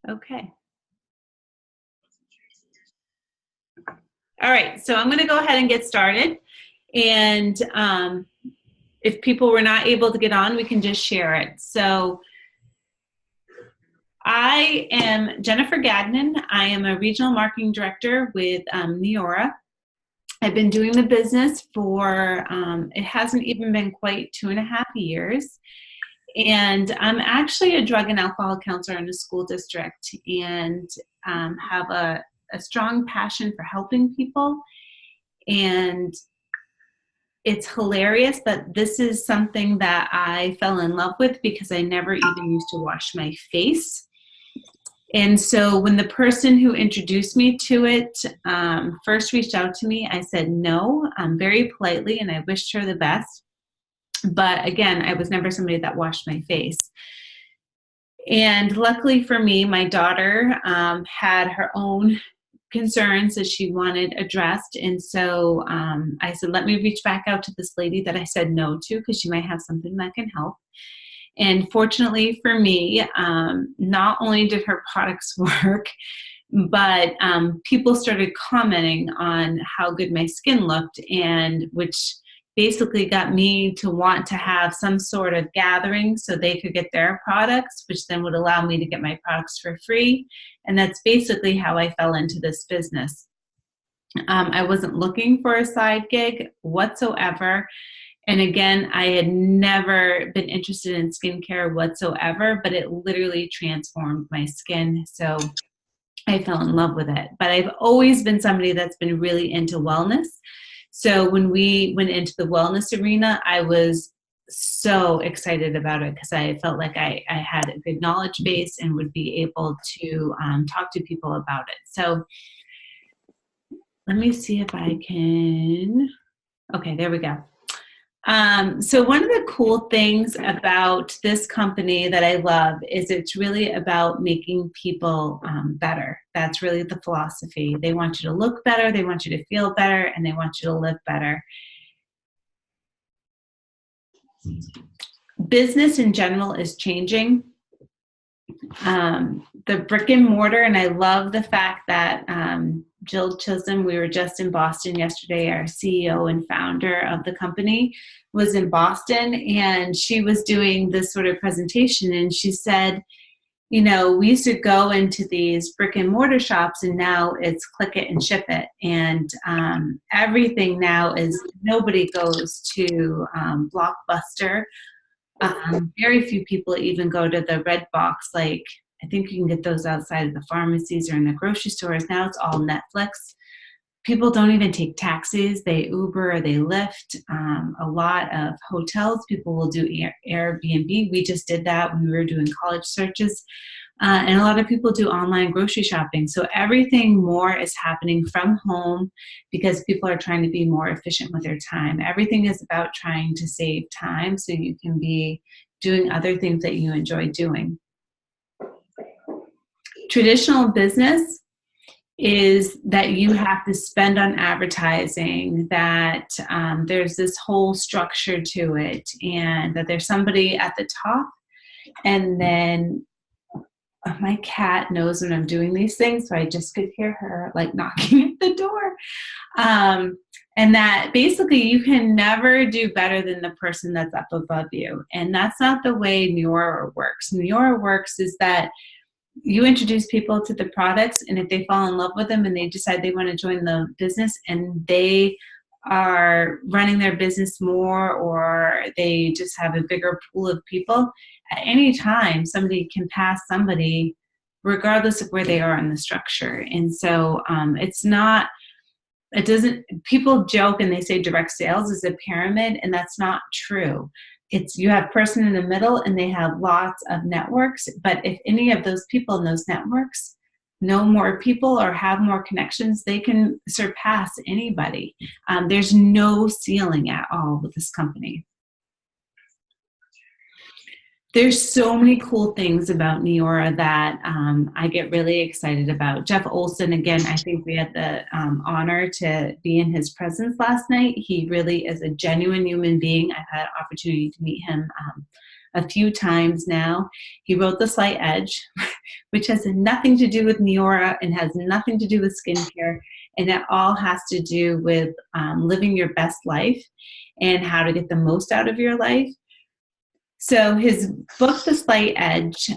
Okay. All right, so I'm going to go ahead and get started. And if people were not able to get on, we can just share it. So I am Jennifer Gagnon. I am a regional marketing director with Neora. I've been doing the business for, it hasn't even been quite 2.5 years. And I'm actually a drug and alcohol counselor in a school district and have a strong passion for helping people. And it's hilarious that this is something that I fell in love with because I never even used to wash my face. And so when the person who introduced me to it first reached out to me, I said no, very politely, and I wished her the best. But again, I was never somebody that washed my face. And luckily for me, my daughter had her own concerns that she wanted addressed. And so I said, let me reach back out to this lady that I said no to because she might have something that can help. And fortunately for me, not only did her products work, but people started commenting on how good my skin looked, and which basically got me to want to have some sort of gathering so they could get their products, which then would allow me to get my products for free. And that's basically how I fell into this business. I wasn't looking for a side gig whatsoever. And again, I had never been interested in skincare whatsoever, but it literally transformed my skin. So I fell in love with it. But I've always been somebody that's been really into wellness. So when we went into the wellness arena, I was so excited about it because I felt like I had a good knowledge base and would be able to talk to people about it. So let me see if I can, okay, there we go. So one of the cool things about this company that I love is it's really about making people better. That's really the philosophy. They want you to look better, they want you to feel better, and they want you to live better. Business in general is changing. The brick and mortar, and I love the fact that Jill Chisholm, we were just in Boston yesterday, our CEO and founder of the company was in Boston, and she was doing this sort of presentation, and she said, you know, we used to go into these brick and mortar shops, and now it's click it and ship it. And everything now is, nobody goes to Blockbuster. Very few people even go to the red box. Like, I think you can get those outside of the pharmacies or in the grocery stores. Now it's all Netflix. People don't even take taxis. They Uber or they Lyft. A lot of hotels, people will do Airbnb. We just did that when we were doing college searches. And a lot of people do online grocery shopping. So everything more is happening from home because people are trying to be more efficient with their time. Everything is about trying to save time so you can be doing other things that you enjoy doing. Traditional business is that you have to spend on advertising, that there's this whole structure to it, and that there's somebody at the top, and then my cat knows when I'm doing these things, so I just could hear her like knocking at the door. And that basically you can never do better than the person that's up above you. And that's not the way Neora works. Neora works is that you introduce people to the products, and if they fall in love with them and they decide they want to join the business and they are running their business more, or they just have a bigger pool of people, at any time somebody can pass somebody regardless of where they are in the structure. And so it's not, it doesn't, people joke and they say direct sales is a pyramid, and that's not true. It's, you have person in the middle and they have lots of networks, but if any of those people in those networks know more people or have more connections, they can surpass anybody. There's no ceiling at all with this company. There's so many cool things about Neora that I get really excited about. Jeff Olson, again, I think we had the honor to be in his presence last night. He really is a genuine human being. I've had an opportunity to meet him a few times now. He wrote The Slight Edge. which has nothing to do with Neora and has nothing to do with skincare. And it all has to do with living your best life and how to get the most out of your life. So his book, The Slight Edge,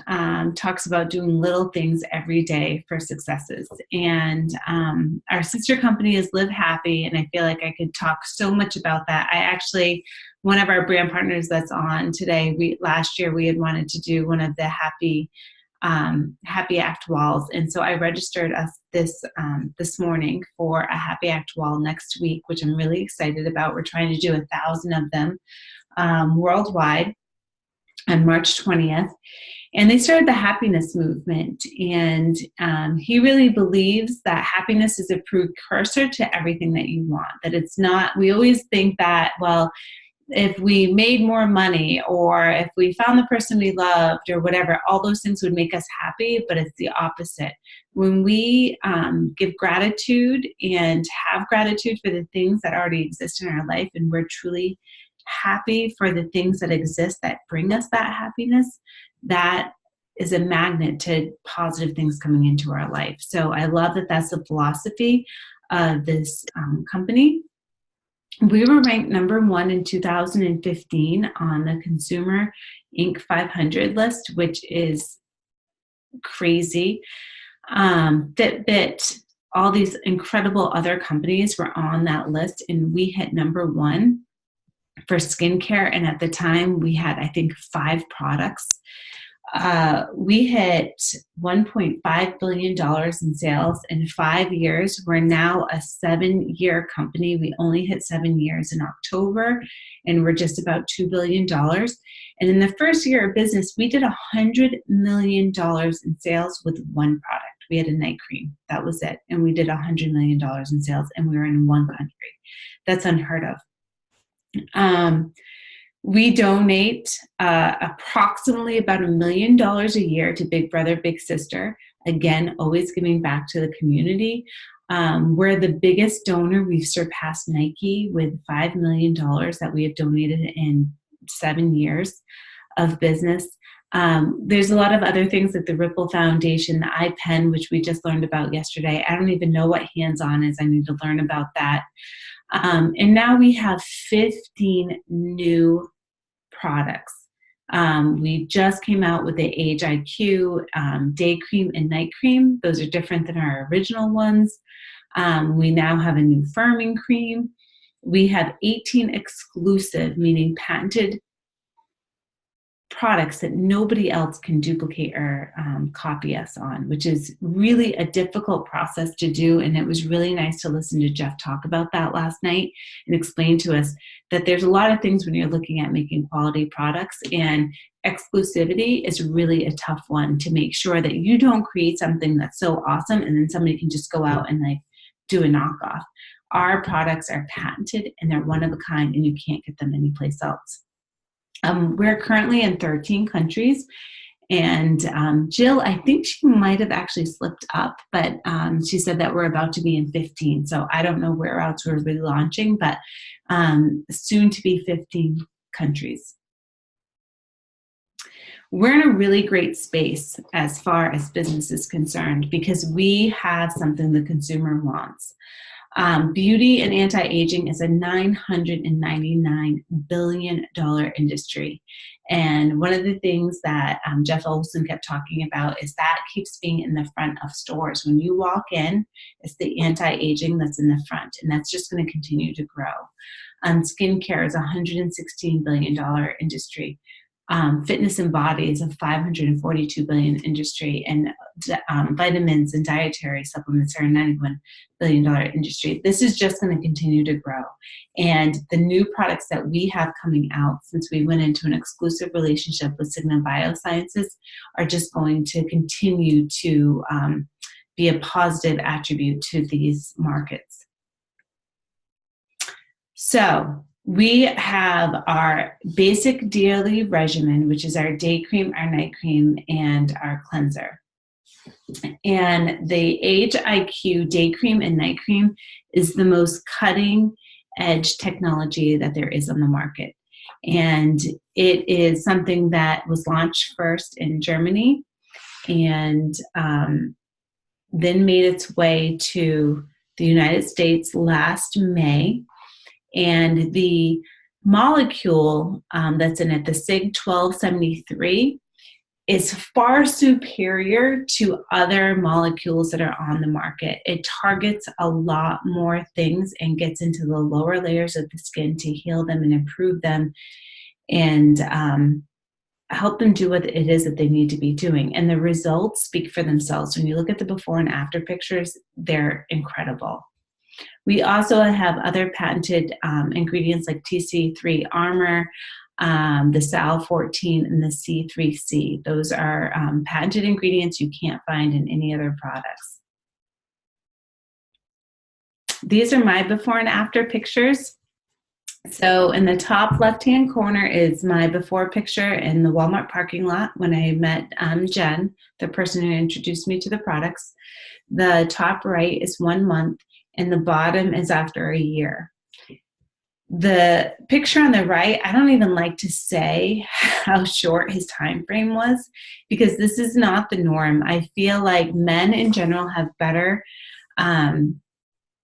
talks about doing little things every day for successes. And our sister company is Live Happy, and I feel like I could talk so much about that. I actually, one of our brand partners that's on today, last year we had wanted to do one of the Happy Act walls, and so I registered us this morning for a Happy Act wall next week, which I'm really excited about. We're trying to do 1,000 of them worldwide on March 20th. And they started the happiness movement. And he really believes that happiness is a precursor to everything that you want. That it's not, we always think that, well, if we made more money or if we found the person we loved or whatever, all those things would make us happy, but it's the opposite. When we give gratitude and have gratitude for the things that already exist in our life, and we're truly happy for the things that exist that bring us that happiness, that is a magnet to positive things coming into our life. So I love that that's the philosophy of this company. We were ranked number 1 in 2015 on the Consumer Inc. 500 list, which is crazy. Fitbit, all these incredible other companies were on that list, and we hit number 1 for skincare. And at the time we had, I think, 5 products. We hit $1.5 billion in sales in 5 years. We're now a 7-year company. We only hit 7 years in October, and we're just about $2 billion. And in the first year of business, we did $100 million in sales with one product. We had a night cream. That was it. And we did $100 million in sales, and we were in one country. That's unheard of. We donate approximately about $1 million a year to Big Brother, Big Sister. Again, always giving back to the community. We're the biggest donor. We've surpassed Nike with $5 million that we have donated in 7 years of business. There's a lot of other things like the Ripple Foundation, the iPen, which we just learned about yesterday. I don't even know what hands-on is. I need to learn about that. And now we have 15 new products. We just came out with the Age IQ day cream and night cream. Those are different than our original ones. We now have a new firming cream. We have 18 exclusive, meaning patented products that nobody else can duplicate or copy us on, which is really a difficult process to do. And it was really nice to listen to Jeff talk about that last night and explain to us that there's a lot of things when you're looking at making quality products, and exclusivity is really a tough one to make sure that you don't create something that's so awesome and then somebody can just go out and like do a knockoff. Our products are patented and they're one of a kind, and you can't get them anyplace else. We're currently in 13 countries, and Jill, I think she might have actually slipped up, but she said that we're about to be in 15. So I don't know where else we're really launching, but soon to be 15 countries. We're in a really great space as far as business is concerned because we have something the consumer wants. Beauty and anti-aging is a $999 billion industry. And one of the things that Jeff Olson kept talking about is that keeps being in the front of stores. When you walk in, it's the anti-aging that's in the front, and that's just going to continue to grow. Skincare is a $116 billion industry. Fitness and body is a $542 billion industry, and vitamins and dietary supplements are a $91 billion industry. This is just going to continue to grow. And the new products that we have coming out, since we went into an exclusive relationship with Sigma Biosciences, are just going to continue to be a positive attribute to these markets. So we have our basic daily regimen, which is our day cream, our night cream, and our cleanser. And the Age IQ day cream and night cream is the most cutting edge technology that there is on the market. And it is something that was launched first in Germany. and then made its way to the United States last May. And the molecule that's in it, the SIG 1273, is far superior to other molecules that are on the market. It targets a lot more things and gets into the lower layers of the skin to heal them and improve them and help them do what it is that they need to be doing. And the results speak for themselves. When you look at the before and after pictures, they're incredible. We also have other patented ingredients like TC3 Armor, the Sal 14, and the C3C. Those are patented ingredients you can't find in any other products. These are my before and after pictures. So in the top left-hand corner is my before picture in the Walmart parking lot when I met Jen, the person who introduced me to the products. The top right is 1 month, and the bottom is after a year. The picture on the right, I don't even like to say how short his time frame was, because this is not the norm. I feel like men in general have better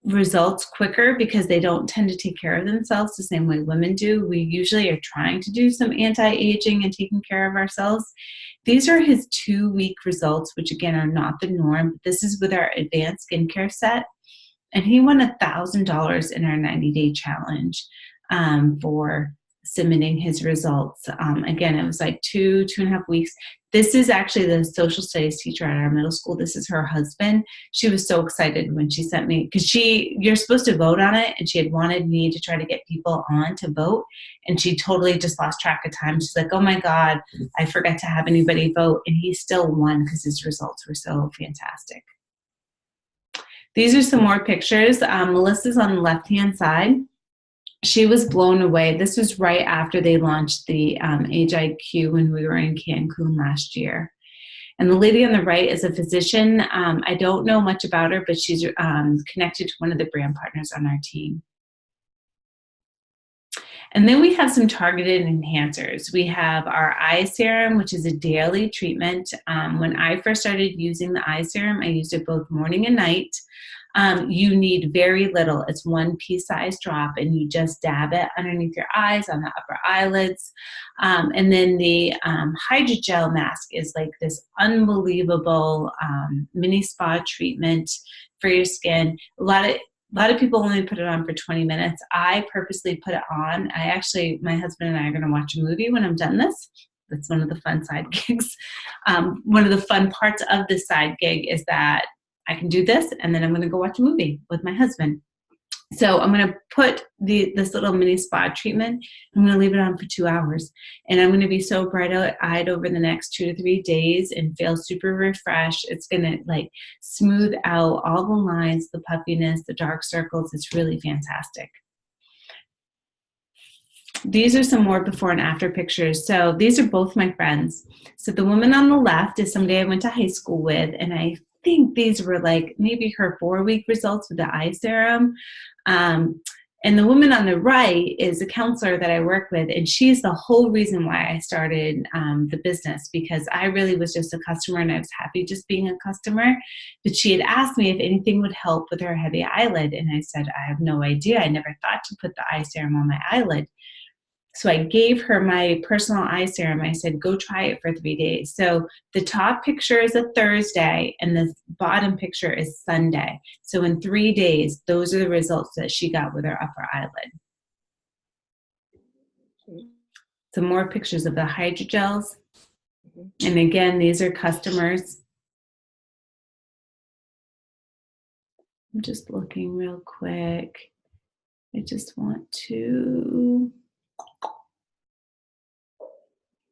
results quicker because they don't tend to take care of themselves the same way women do. We usually are trying to do some anti-aging and taking care of ourselves. These are his 2-week results, which again are not the norm. This is with our advanced skincare set. And he won $1,000 in our 90-day challenge for submitting his results. Again, it was like 2.5 weeks. This is actually the social studies teacher at our middle school. This is her husband. She was so excited when she sent me, because you're supposed to vote on it, and she had wanted me to try to get people on to vote, and she totally just lost track of time. She's like, oh my God, I forgot to have anybody vote, and he still won because his results were so fantastic. These are some more pictures. Melissa's on the left-hand side. She was blown away. This was right after they launched the Age IQ when we were in Cancun last year. And the lady on the right is a physician. I don't know much about her, but she's connected to one of the brand partners on our team. And then we have some targeted enhancers. We have our eye serum, which is a daily treatment. When I first started using the eye serum, I used it both morning and night. You need very little. It's 1 pea-sized drop, and you just dab it underneath your eyes, on the upper eyelids. And then the hydrogel mask is like this unbelievable mini spa treatment for your skin. A lot of people only put it on for 20 minutes. I purposely put it on. My husband and I are going to watch a movie when I'm done this. That's one of the fun side gigs. One of the fun parts of this side gig is that I can do this, and then I'm going to go watch a movie with my husband. So I'm going to put this little mini spa treatment. I'm going to leave it on for 2 hours, and I'm going to be so bright-eyed over the next 2 to 3 days and feel super refreshed. It's going to like smooth out all the lines, the puffiness, the dark circles. It's really fantastic. These are some more before and after pictures. So these are both my friends. So the woman on the left is somebody I went to high school with, and I think these were like maybe her 4-week results with the eye serum. And the woman on the right is a counselor that I work with, and she's the whole reason why I started the business, because I really was just a customer, and I was happy just being a customer. But she had asked me if anything would help with her heavy eyelid, and I said, I have no idea. I never thought to put the eye serum on my eyelid. So I gave her my personal eye serum. I said, go try it for 3 days. So the top picture is a Thursday, and the bottom picture is Sunday. So in 3 days, those are the results that she got with her upper eyelid. Some more pictures of the hydrogels. And again, these are customers. I'm just looking real quick. I just want to...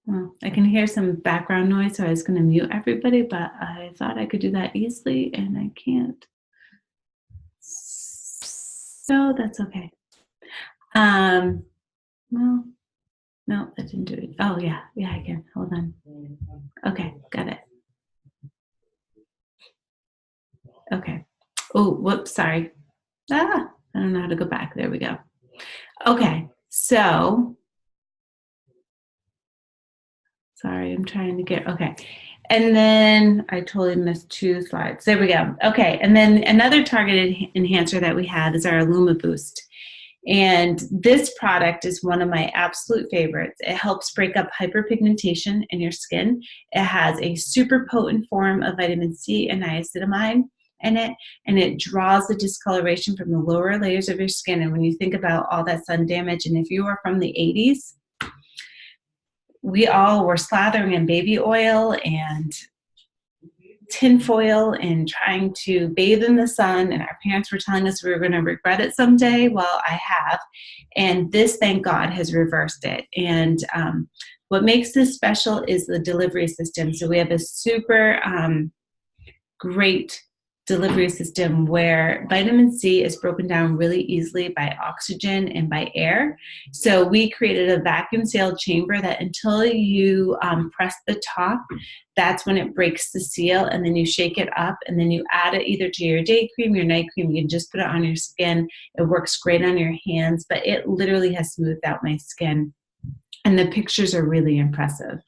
Well, I can hear some background noise, so I was going to mute everybody, but I thought I could do that easily, and I can't. So that's okay. Well, no, that didn't do it. Oh, yeah, I can. Hold on. Okay, got it. Okay. Oh, whoops, sorry. I don't know how to go back. There we go. Okay, so... Sorry, I'm trying to get, okay. And then I totally missed 2 slides. There we go. Okay. And then another targeted enhancer that we have is our Illuma Boost. And this product is one of my absolute favorites. It helps break up hyperpigmentation in your skin. It has a super potent form of vitamin C and niacinamide in it, and it draws the discoloration from the lower layers of your skin. And when you think about all that sun damage, and if you are from the 80s, we all were slathering in baby oil and tinfoil and trying to bathe in the sun, and our parents were telling us we were going to regret it someday. Well, I have, and this, thank God, has reversed it. And what makes this special is the delivery system. So we have a super great delivery system where vitamin C is broken down really easily by oxygen and by air. So we created a vacuum sealed chamber that until you press the top, that's when it breaks the seal, and then you shake it up, and then you add it either to your day cream, your night cream. You can just put it on your skin. It works great on your hands, but it literally has smoothed out my skin, and the pictures are really impressive.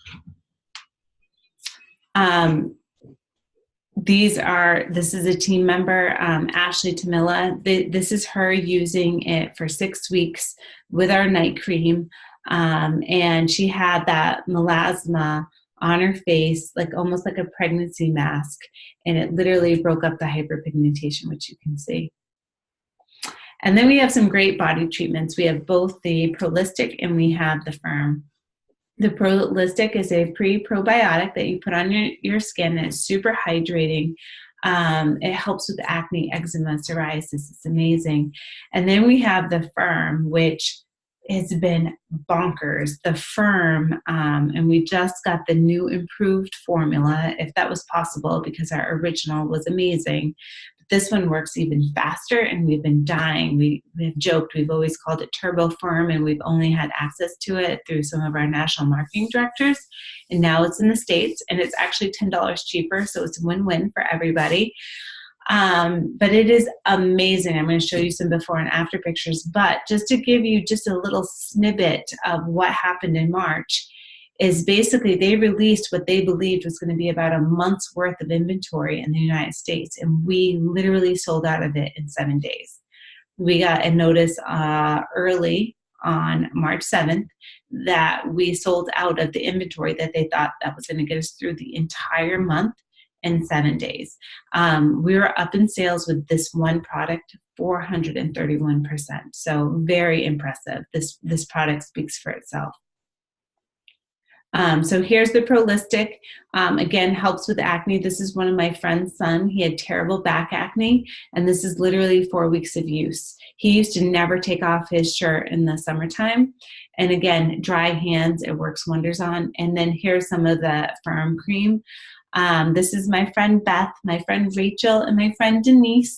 This is a team member, Ashley Tamila. This is her using it for 6 weeks with our night cream. And she had that melasma on her face, like almost like a pregnancy mask. And it literally broke up the hyperpigmentation, which you can see. And then we have some great body treatments. We have both the Prolistic and we have the Firm. The Prolistic is a pre-probiotic that you put on your skin, and it's super hydrating. It helps with acne, eczema, psoriasis. It's amazing. And then we have the Firm, which has been bonkers. The Firm, and we just got the new improved formula, if that was possible, because our original was amazing. This one works even faster, and we've been dying. We've joked, we've always called it Turbo Firm, and we've only had access to it through some of our national marketing directors. And now it's in the States, and it's actually $10 cheaper, so it's a win-win for everybody. But it is amazing. I'm going to show you some before and after pictures, but just to give you just a little snippet of what happened in March, is basically they released what they believed was going to be about a month's worth of inventory in the United States, and we literally sold out of it in 7 days. We got a notice early on March 7th that we sold out of the inventory that they thought that was going to get us through the entire month in 7 days. We were up in sales with this one product 431%. So very impressive. This product speaks for itself. So here's the Prolistic. Again, helps with acne. This is one of my friend's son. He had terrible back acne, and this is literally 4 weeks of use. He used to never take off his shirt in the summertime. And again, dry hands, it works wonders on. And then here's some of the Firm cream. This is my friend Beth, my friend Rachel, and my friend Denise.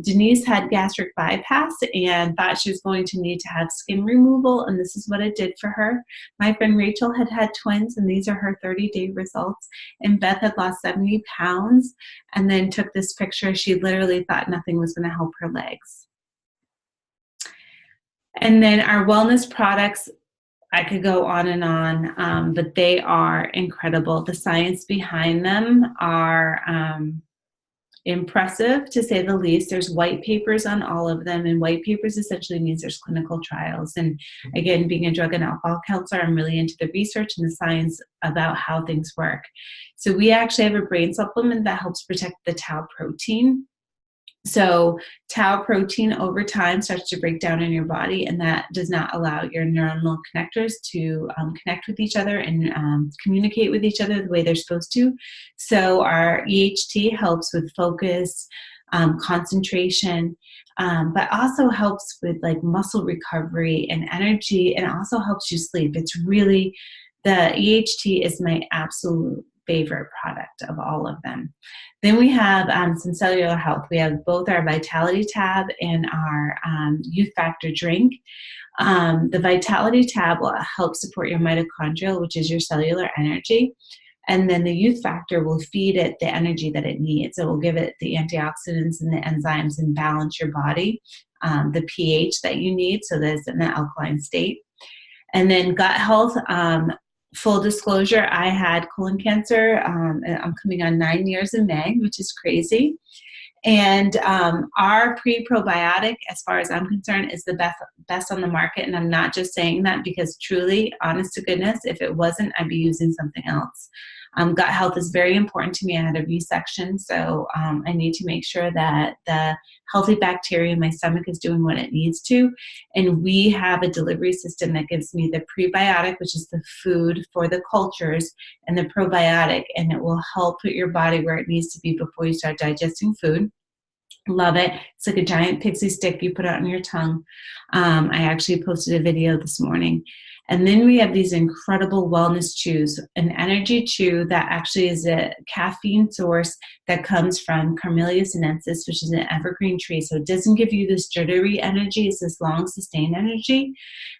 Denise had gastric bypass and thought she was going to need to have skin removal, and this is what it did for her. My friend Rachel had had twins, and these are her 30-day results. And Beth had lost 70 pounds and then took this picture. She literally thought nothing was going to help her legs. And then our wellness products, I could go on and on, but they are incredible. The science behind them are impressive, to say the least. There's white papers on all of them, and white papers essentially means there's clinical trials. And again, being a drug and alcohol counselor, I'm really into the research and the science about how things work. So we actually have a brain supplement that helps protect the tau protein. So tau protein over time starts to break down in your body, and that does not allow your neuronal connectors to connect with each other and communicate with each other the way they're supposed to. So our EHT helps with focus, concentration, but also helps with like muscle recovery and energy, and also helps you sleep. It's really, the EHT is my absolute favorite product of all of them. Then we have some cellular health. We have both our Vitality Tab and our Youth Factor drink. The Vitality Tab will help support your mitochondria, which is your cellular energy. And then the Youth Factor will feed it the energy that it needs. It will give it the antioxidants and the enzymes and balance your body, the pH that you need so that it's in an alkaline state. And then gut health, Full disclosure, I had colon cancer. And I'm coming on 9 years in May, which is crazy. And our pre-probiotic, as far as I'm concerned, is the best on the market. And I'm not just saying that because truly, honest to goodness, if it wasn't, I'd be using something else. Gut health is very important to me. I had a resection, so I need to make sure that the healthy bacteria in my stomach is doing what it needs to. And we have a delivery system that gives me the prebiotic, which is the food for the cultures, and the probiotic, and it will help put your body where it needs to be before you start digesting food. Love it. It's like a giant pixie stick you put out on your tongue. I actually posted a video this morning. And then we have these incredible wellness chews, an energy chew that actually is a caffeine source that comes from Camellia sinensis, which is an evergreen tree. So it doesn't give you this jittery energy. It's this long sustained energy.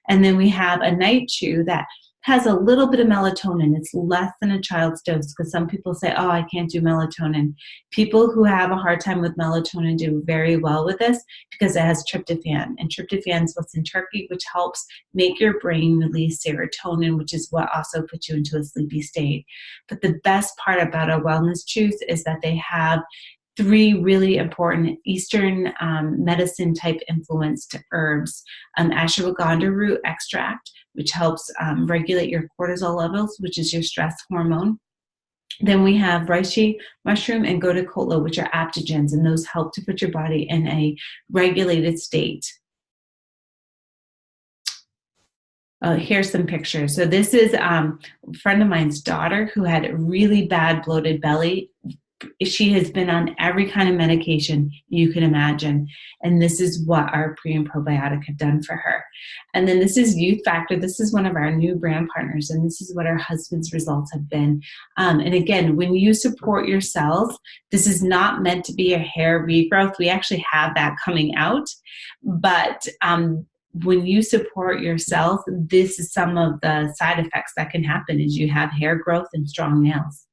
And then we have a night chew that has a little bit of melatonin. It's less than a child's dose because some people say, oh, I can't do melatonin. People who have a hard time with melatonin do very well with this because it has tryptophan. And tryptophan is what's in turkey, which helps make your brain release serotonin, which is what also puts you into a sleepy state. But the best part about our wellness chews is that they have 3 really important Eastern medicine type influenced herbs. Ashwagandha root extract, which helps regulate your cortisol levels, which is your stress hormone. Then we have reishi mushroom and gotu kola, which are adaptogens, and those help to put your body in a regulated state. Here's some pictures. So this is a friend of mine's daughter who had a really bad bloated belly. She has been on every kind of medication you can imagine. And this is what our pre and probiotic have done for her. And then this is Youth Factor. This is one of our new brand partners. And this is what our husband's results have been. And again, when you support yourself, this is not meant to be a hair regrowth. We actually have that coming out. But when you support yourself, this is some of the side effects that can happen is you have hair growth and strong nails.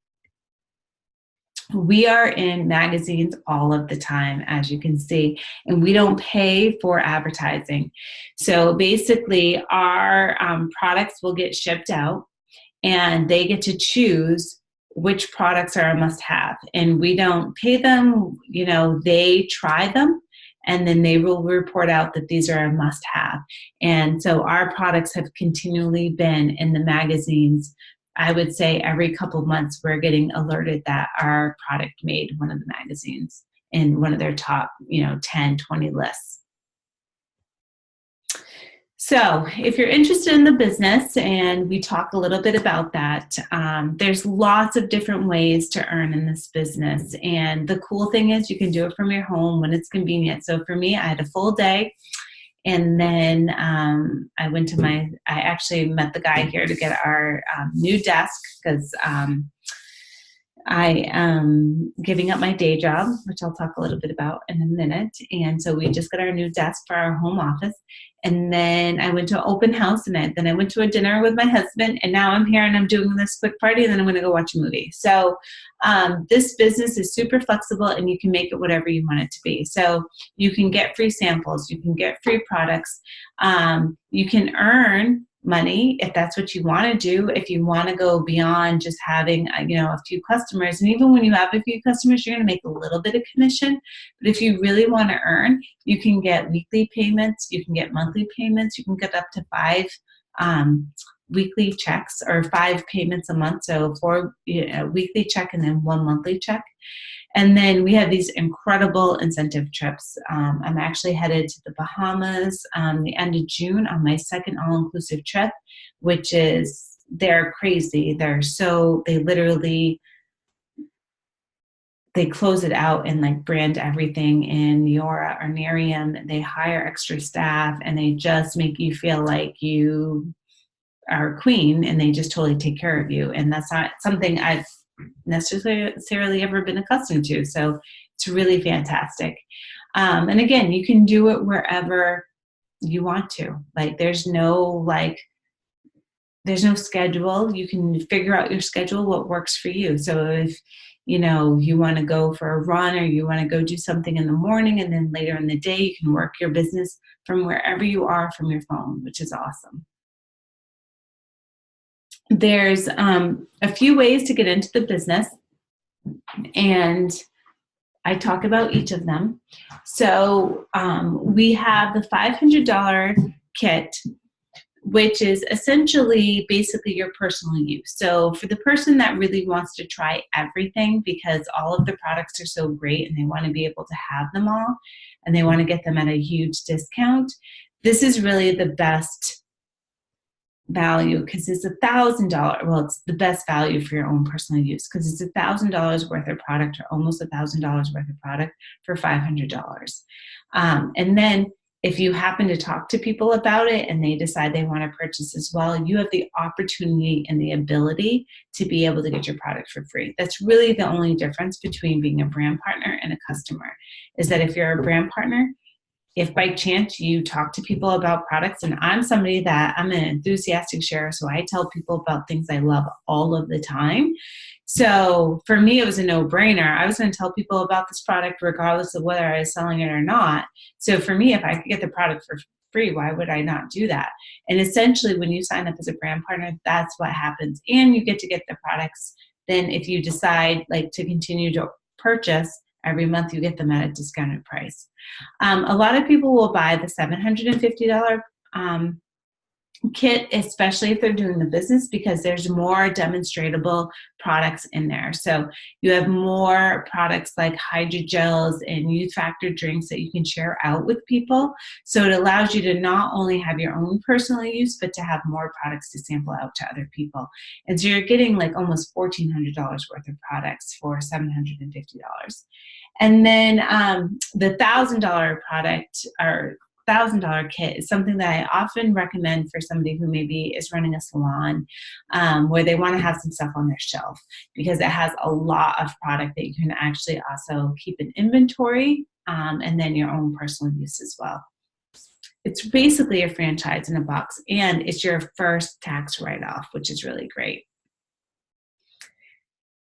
We are in magazines all of the time, as you can see, and we don't pay for advertising. So basically, our products will get shipped out, and they get to choose which products are a must-have. And we don't pay them, they try them, and then they will report out that these are a must-have. And so our products have continually been in the magazines. I would say every couple of months we're getting alerted that our product made one of the magazines in one of their top, 10, 20 lists. So if you're interested in the business, and we talk a little bit about that, there's lots of different ways to earn in this business. And the cool thing is you can do it from your home when it's convenient. So for me, I had a full day. And then I actually met the guy here to get our new desk because I am giving up my day job, which I'll talk a little bit about in a minute. And so we just got our new desk for our home office. And then I went to an open house, and then I went to a dinner with my husband, and now I'm here and I'm doing this quick party, and then I'm going to go watch a movie. So this business is super flexible, and you can make it whatever you want it to be. So you can get free samples, you can get free products, you can earn money if that's what you want to do. If you want to go beyond just having a few customers, and even when you have a few customers, you're going to make a little bit of commission. But if you really want to earn, you can get weekly payments, you can get monthly payments, you can get up to 5 weekly checks or 5 payments a month. So 4 weekly check and then 1 monthly check. And then we have these incredible incentive trips. I'm actually headed to the Bahamas the end of June on my second all-inclusive trip, which is, they're crazy. They close it out and brand everything in Neora or Nerium. They hire extra staff, and they just make you feel like you are a queen, and they just totally take care of you. And that's not something I've necessarily ever been accustomed to. So it's really fantastic. And again, you can do it wherever you want to. There's no schedule. You can figure out your schedule, what works for you. So if you want to go for a run, or you want to go do something in the morning, and then later in the day you can work your business from wherever you are from your phone, which is awesome. There's a few ways to get into the business, and I talk about each of them. So we have the $500 kit, which is essentially basically your personal use. So for the person that really wants to try everything because all of the products are so great and they want to be able to have them all and they want to get them at a huge discount, this is really the best value because it's $1,000. Well, it's the best value for your own personal use because it's $1,000 worth of product or almost $1,000 worth of product for $500. And then if you happen to talk to people about it and they decide they want to purchase as well, you have the opportunity and the ability to be able to get your product for free. That's really the only difference between being a brand partner and a customer, is that if you're a brand partner, if by chance you talk to people about products, and I'm somebody that I'm an enthusiastic sharer, so I tell people about things I love all of the time. So for me, it was a no-brainer. I was going to tell people about this product regardless of whether I was selling it or not. So for me, if I could get the product for free, why would I not do that? And essentially, when you sign up as a brand partner, that's what happens. And you get to get the products. Then if you decide like to continue to purchase, every month you get them at a discounted price. A lot of people will buy the $750 kit, especially if they're doing the business, because there's more demonstratable products in there. So you have more products like hydrogels and youth factor drinks that you can share out with people. So it allows you to not only have your own personal use, but to have more products to sample out to other people. And so you're getting like almost $1,400 worth of products for $750. And then the $1,000 product or $1,000 kit is something that I often recommend for somebody who maybe is running a salon where they want to have some stuff on their shelf, because it has a lot of product that you can actually also keep in inventory and then your own personal use as well. It's basically a franchise in a box, and it's your first tax write-off, which is really great.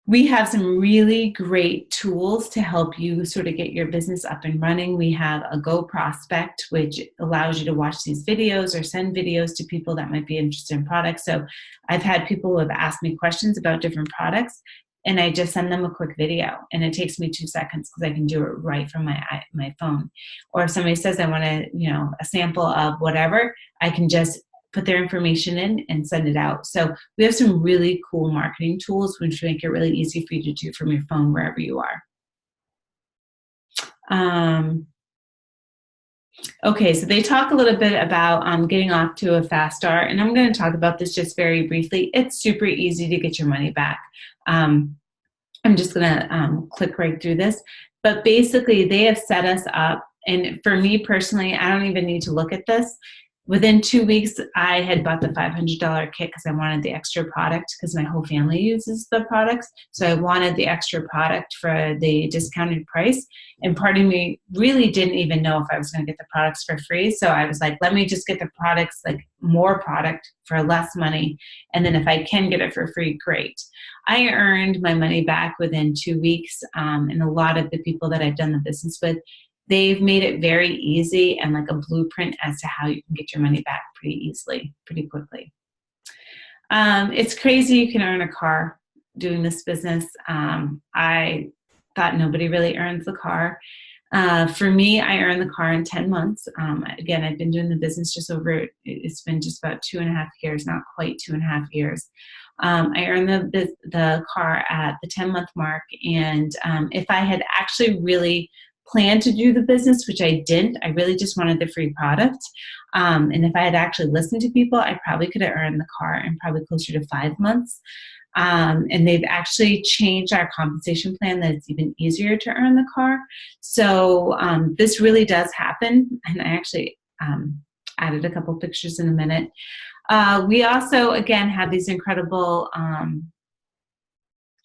We have some really great tools to help you sort of get your business up and running. We have a Go Prospect, which allows you to watch these videos or send videos to people that might be interested in products. So I've had people who have asked me questions about different products, and I just send them a quick video, and it takes me 2 seconds because I can do it right from my phone. Or if somebody says I want a sample of whatever, I can just put their information in and send it out. So we have some really cool marketing tools which make it really easy for you to do from your phone wherever you are. Okay, so they talk a little bit about getting off to a fast start, and I'm going to talk about this just very briefly. It's super easy to get your money back. I'm just going to click right through this. But basically, they have set us up, and for me personally, I don't even need to look at this. Within 2 weeks, I had bought the $500 kit because I wanted the extra product because my whole family uses the products. So I wanted the extra product for the discounted price. And part of me really didn't even know if I was going to get the products for free. So I was like, let me just get the products, like more product for less money. And then if I can get it for free, great. I earned my money back within 2 weeks. And a lot of the people that I've done the business with, they've made it very easy and like a blueprint as to how you can get your money back pretty easily, pretty quickly. It's crazy you can earn a car doing this business. I thought nobody really earns the car. For me, I earned the car in 10 months. Again, I've been doing the business it's been just about 2.5 years, not quite 2.5 years. I earned the car at the 10-month mark. And if I had actually really planned to do the business, which I didn't, I really just wanted the free product. And if I had actually listened to people, I probably could have earned the car in probably closer to 5 months. And they've actually changed our compensation plan that it's even easier to earn the car. So this really does happen. And I actually added a couple pictures in a minute. We also, again, have these incredible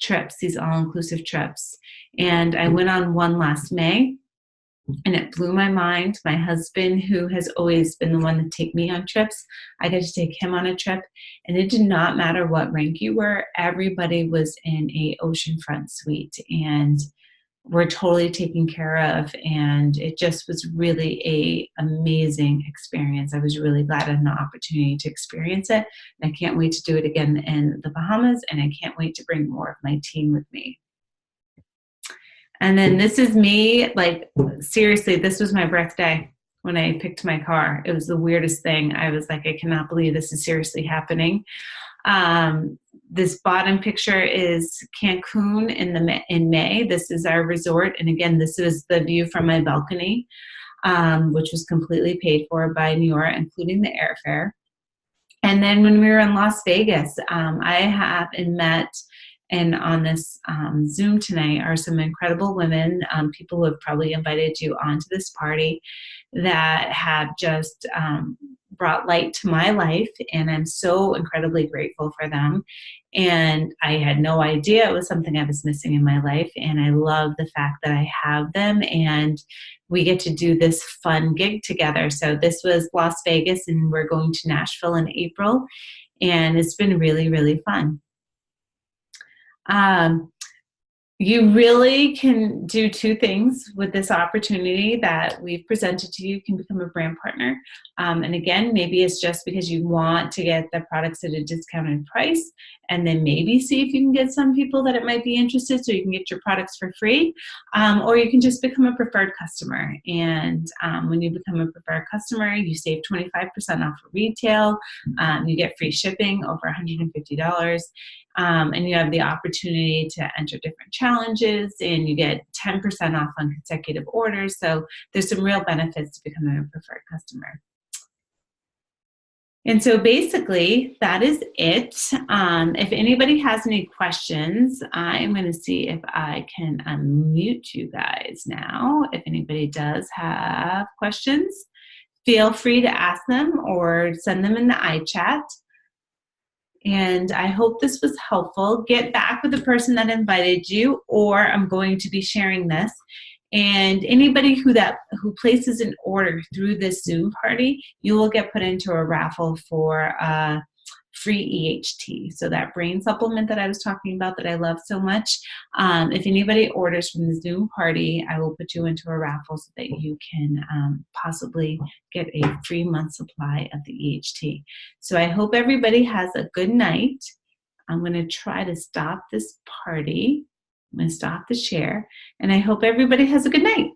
trips, these all-inclusive trips. And I went on one last May, and it blew my mind. My husband, who has always been the one to take me on trips, I got to take him on a trip, and it did not matter what rank you were. Everybody was in a oceanfront suite, and were totally taken care of, and it just was really a amazing experience. I was really glad I had an opportunity to experience it, and I can't wait to do it again in the Bahamas, and I can't wait to bring more of my team with me. And then this is me, like, seriously, this was my birthday when I picked my car. It was the weirdest thing. I was like, I cannot believe this is seriously happening. This bottom picture is Cancun in May. This is our resort. And again, this is the view from my balcony, which was completely paid for by Neora, including the airfare. And then when we were in Las Vegas, I have met, and on this Zoom tonight are some incredible women, people who have probably invited you onto this party, that have just brought light to my life, and I'm so incredibly grateful for them. And I had no idea it was something I was missing in my life, and I love the fact that I have them, and we get to do this fun gig together. So this was Las Vegas, and we're going to Nashville in April, and it's been really, really fun. You really can do two things with this opportunity that we've presented to you. You can become a brand partner. And again, maybe it's just because you want to get the products at a discounted price, and then maybe see if you can get some people that it might be interested so you can get your products for free. Or you can just become a preferred customer. And when you become a preferred customer, you save 25% off retail. You get free shipping over $150. And you have the opportunity to enter different challenges, and you get 10% off on consecutive orders. So there's some real benefits to becoming a preferred customer. And so basically, that is it. If anybody has any questions, I'm going to see if I can unmute you guys now. If anybody does have questions, feel free to ask them or send them in the iChat. And I hope this was helpful. Get back with the person that invited you, or I'm going to be sharing this. And anybody who places an order through this Zoom party, you will get put into a raffle for a free EHT. So that brain supplement that I was talking about that I love so much, if anybody orders from the Zoom party, I will put you into a raffle so that you can possibly get a free month supply of the EHT. So I hope everybody has a good night. I'm going to try to stop this party. I'm going to stop the share, and I hope everybody has a good night.